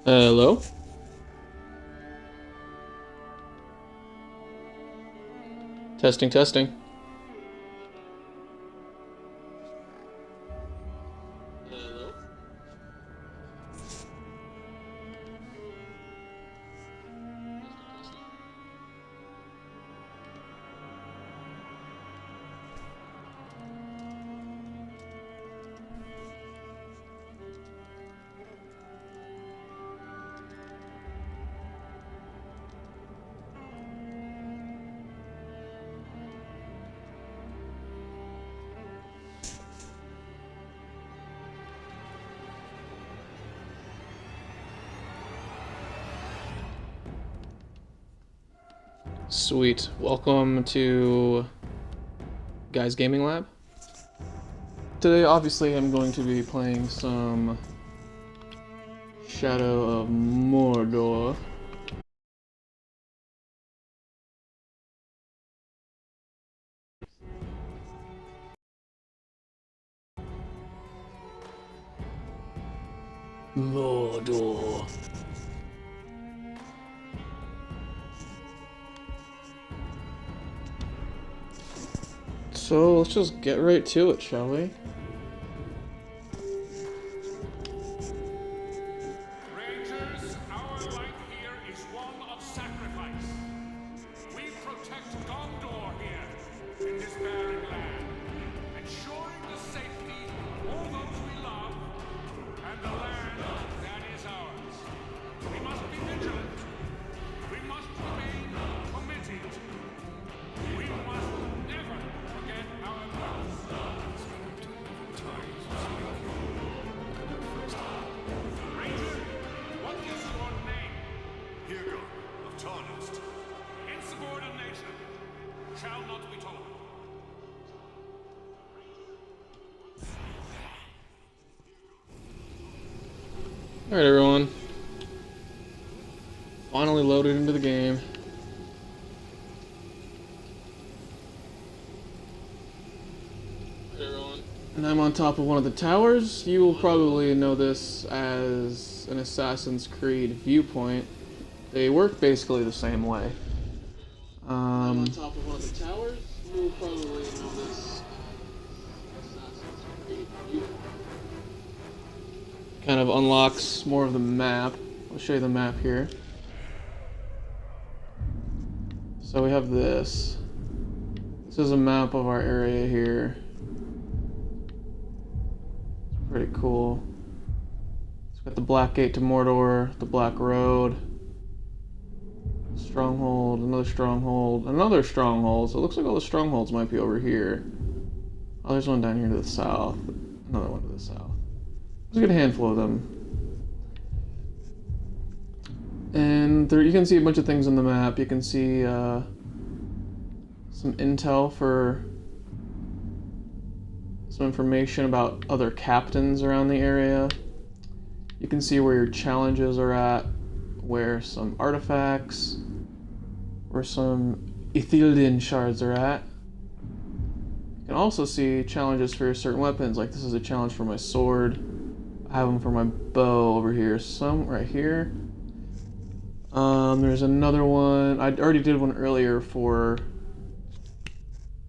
Hello? Testing, testing. Hello? Sweet. Welcome to Guys Gaming Lab. Today, obviously, I'm going to be playing some Shadow of Mordor. Mordor. So let's just get right to it, shall we? Rangers, our life here is one of sacrifice. We protect Gondor here, in this barren land, ensuring the safety of all those we love, and the land that is ours. We must be vigilant. We must remain committed. We must never forget our purpose. Ranger, what is your name? Hugo of Tarnist. Insubordination shall not be tolerated. Alright, everyone. Finally loaded into the game. And I'm on top of one of the towers. You will probably know this as an Assassin's Creed viewpoint. They work basically the same way. I'm on top of one of the towers. You will probably know this as Assassin's Creed viewpoint. Kind of unlocks more of the map. I'll show you the map here. So we have this. This is a map of our area here. Pretty cool. It's got the Black Gate to Mordor, the Black Road, stronghold, another stronghold, another stronghold. So it looks like all the strongholds might be over here. Oh, there's one down here to the south. Another one to the south. There's a good handful of them. And there, you can see a bunch of things on the map. You can see some intel for some information about other captains around the area. You can see where your challenges are at, where some artifacts, where some Ithilien shards are at. You can also see challenges for certain weapons, like this is a challenge for my sword. I have them for my bow over here, some right here. There's another one, I already did one earlier for,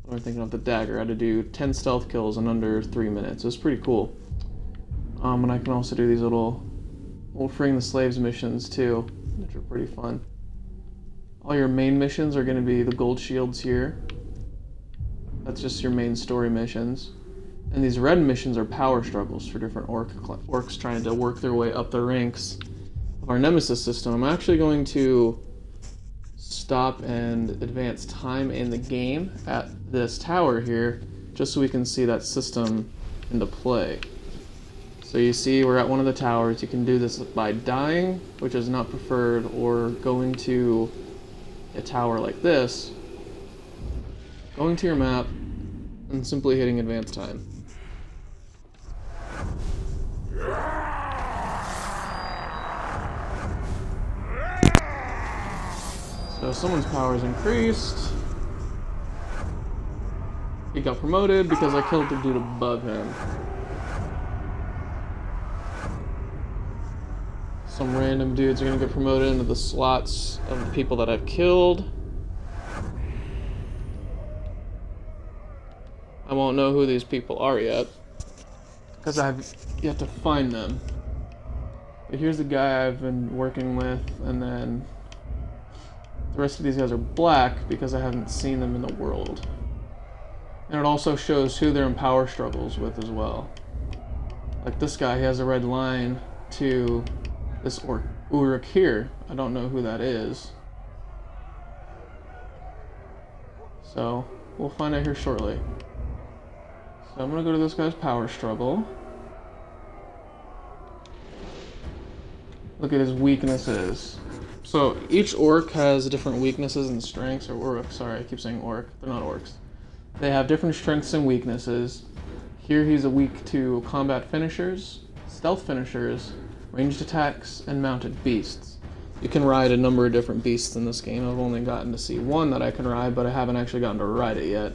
what am I thinking of, the dagger. I had to do 10 stealth kills in under 3 minutes. It was pretty cool. And I can also do these little freeing the slaves missions too, which are pretty fun. All your main missions are going to be the gold shields here. That's just your main story missions. And these red missions are power struggles for different orcs trying to work their way up the ranks of our nemesis system, I'm actually going to stop and advance time in the game at this tower here, just so we can see that system into play. So you see we're at one of the towers. You can do this by dying, which is not preferred, or going to a tower like this, going to your map, and simply hitting advance time. So someone's power is increased. He got promoted because I killed the dude above him. Some random dudes are gonna get promoted into the slots of the people that I've killed. I won't know who these people are yet, because I've yet to find them. But here's the guy I've been working with, and then the rest of these guys are black because I haven't seen them in the world. And it also shows who they're in power struggles with as well. Like this guy, he has a red line to this Uruk here. I don't know who that is. So, we'll find out here shortly. So I'm gonna go to this guy's power struggle. Look at his weaknesses. So each orc has different weaknesses and strengths, or Uruk, sorry, I keep saying orc, they're not orcs. They have different strengths and weaknesses. Here he's weak to combat finishers, stealth finishers, ranged attacks, and mounted beasts. You can ride a number of different beasts in this game. I've only gotten to see one that I can ride, but I haven't actually gotten to ride it yet.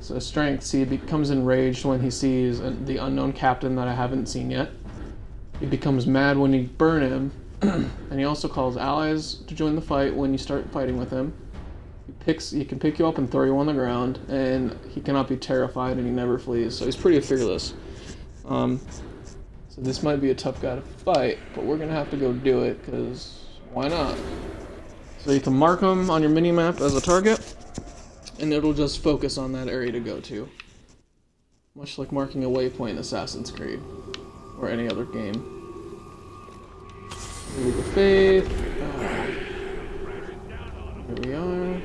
So strength, see, he becomes enraged when he sees the unknown captain that I haven't seen yet. He becomes mad when you burn him, and he also calls allies to join the fight when you start fighting with him. He can pick you up and throw you on the ground, and he cannot be terrified, and he never flees, so he's pretty fearless. So this might be a tough guy to fight, but we're gonna have to go do it, because why not? So you can mark him on your minimap as a target, and it'll just focus on that area to go to. Much like marking a waypoint in Assassin's Creed, or any other game. Leap of Faith. Here we are.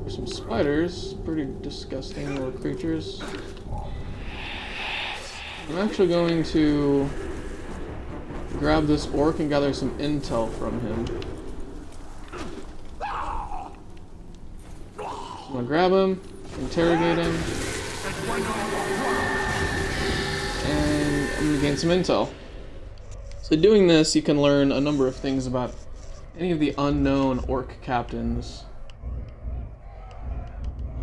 There's some spiders, pretty disgusting little creatures. I'm actually going to grab this orc and gather some intel from him. I'm gonna grab him, interrogate him, and I'm gonna gain some intel. So doing this, you can learn a number of things about any of the unknown orc captains.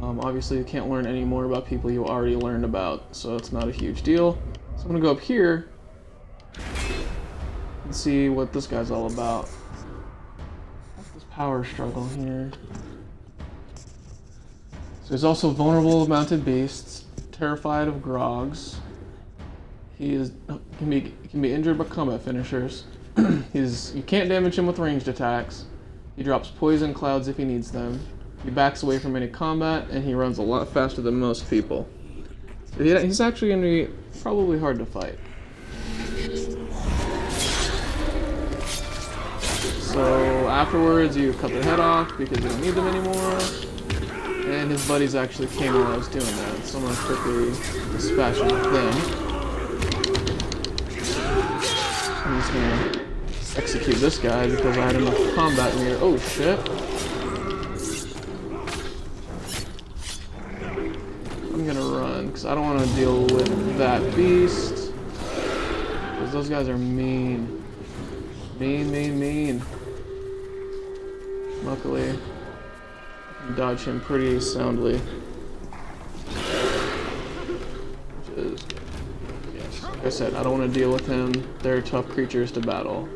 Obviously you can't learn any more about people you already learned about, so it's not a huge deal. So I'm gonna go up here and see what this guy's all about. What's this power struggle here? So he's also vulnerable to mounted beasts, terrified of grogs. He can be injured by combat finishers. You can't damage him with ranged attacks. He drops poison clouds if he needs them. He backs away from any combat, and he runs a lot faster than most people. So he's actually going to be probably hard to fight. So afterwards, you cut their head off because you don't need them anymore. And his buddies actually came while I was doing that, so I'm going to quickly dispatch them. I'm just going to execute this guy because I had enough combat meter. Oh shit. I'm going to run because I don't want to deal with that beast. Because those guys are mean. Mean. Luckily, I can dodge him pretty soundly. Which is, yes, like I said, I don't want to deal with him. They're tough creatures to battle.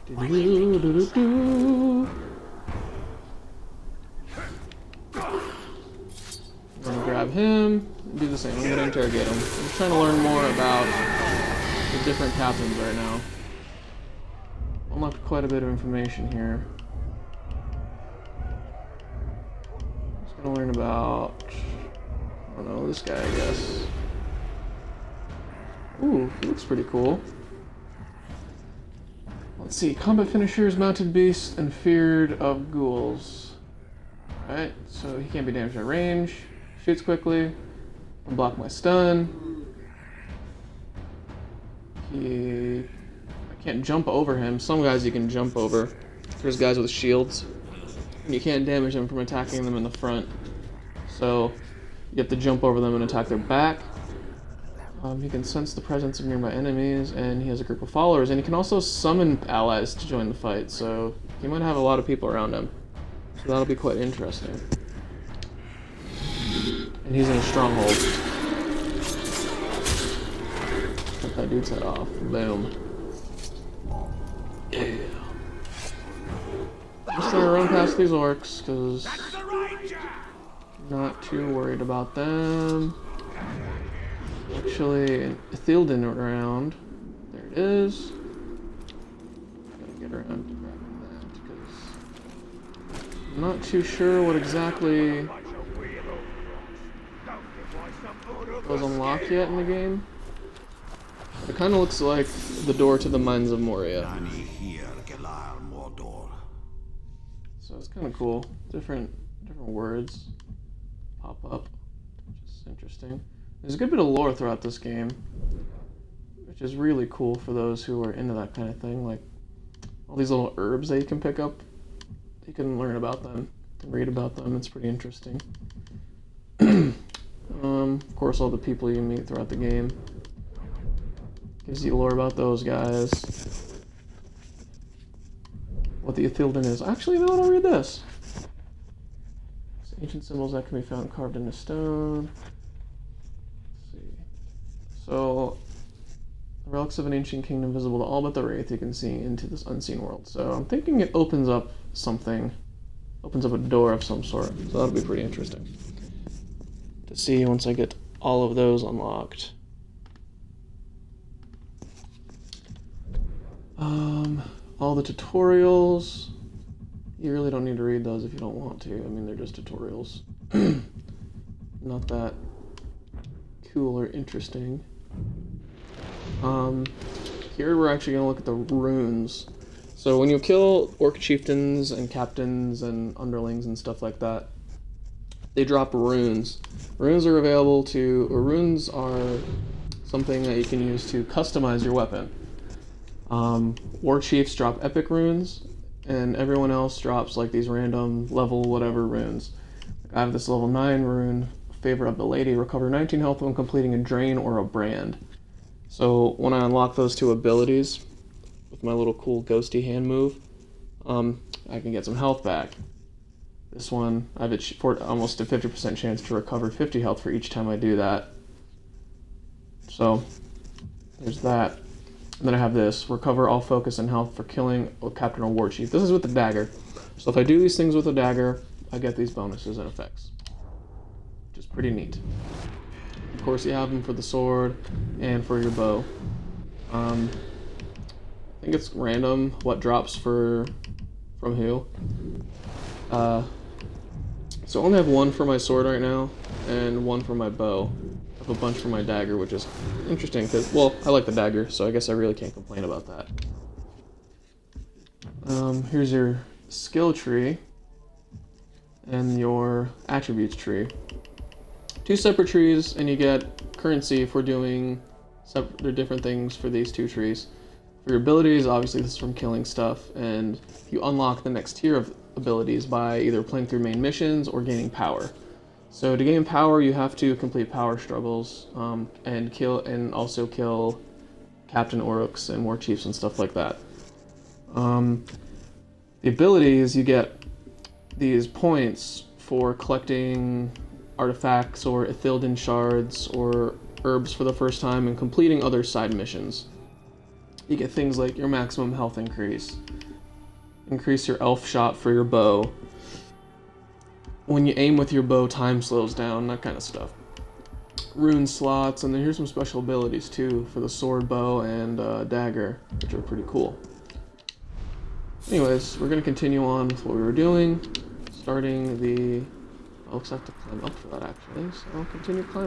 I'm gonna grab him and do the same. I'm gonna interrogate him. I'm just trying to learn more about the different captains right now. Unlocked quite a bit of information here. Just gonna learn about don't know, this guy, I guess. Ooh, he looks pretty cool. Let's see, combat finishers, mounted beasts, and feared of ghouls. Alright, so he can't be damaged at range, shoots quickly, can block my stun. I can't jump over him. Some guys you can jump over. There's guys with shields. And you can't damage them from attacking them in the front. So you have to jump over them and attack their back. He can sense the presence of nearby enemies, and he has a group of followers, and he can also summon allies to join the fight, so he might have a lot of people around him. So that'll be quite interesting. And he's in a stronghold. Cut that dude's head off. Boom. Yeah. I'm just gonna run past these orcs, because I'm not too worried about them. Actually, an Ithilden around. There it is. Gotta get around to grabbing that, because I'm not too sure what exactly was unlocked yet in the game. It kind of looks like the door to the Mines of Moria. So it's kind of cool. Different words pop up, which is interesting. There's a good bit of lore throughout this game, which is really cool for those who are into that kind of thing. Like all these little herbs that you can pick up, you can learn about them and read about them. It's pretty interesting. Of course, all the people you meet throughout the game gives you lore about those guys. What the Ithilden is. Actually, you know what? I'll read this. It's ancient symbols that can be found carved into stone. So, the relics of an ancient kingdom visible to all but the Wraith, you can see into this unseen world. So I'm thinking it opens up something, opens up a door of some sort. So that'll be pretty interesting to see once I get all of those unlocked. All the tutorials, you really don't need to read those if you don't want to. I mean, they're just tutorials. Not that cool or interesting. Here we're actually going to look at the runes. So when you kill orc chieftains and captains and underlings and stuff like that, they drop runes. Runes are something that you can use to customize your weapon. War chiefs drop epic runes, and everyone else drops like these random level whatever runes. I have this level 9 rune, Favor of the Lady, recover 19 health when completing a drain or a brand. So when I unlock those two abilities with my little cool ghosty hand move, I can get some health back. This one, I have almost a 50% chance to recover 50 health for each time I do that. So there's that. And then I have this, recover all focus and health for killing a captain or war chief. This is with the dagger. So if I do these things with a dagger, I get these bonuses and effects, which is pretty neat. Of course, you have them for the sword and for your bow. I think it's random what drops from who. So I only have one for my sword right now, and one for my bow. I have a bunch for my dagger, which is interesting because, well, I like the dagger, so I guess I really can't complain about that. Here's your skill tree and your attributes tree. Two separate trees, and you get currency for doing different things for these two trees. For your abilities, obviously this is from killing stuff, and you unlock the next tier of abilities by either playing through main missions or gaining power. So to gain power, you have to complete power struggles and also kill Captain Orcs and War Chiefs and stuff like that. The abilities, you get these points for collecting artifacts or Ithilden shards or herbs for the first time and completing other side missions. You get things like your maximum health increase your elf shot for your bow. When you aim with your bow, time slows down, that kind of stuff. Rune slots, and then here's some special abilities too for the sword, bow, and dagger, which are pretty cool. Anyways, we're going to continue on with what we were doing, starting the looks like to climb up for that actually, so I'll continue climbing.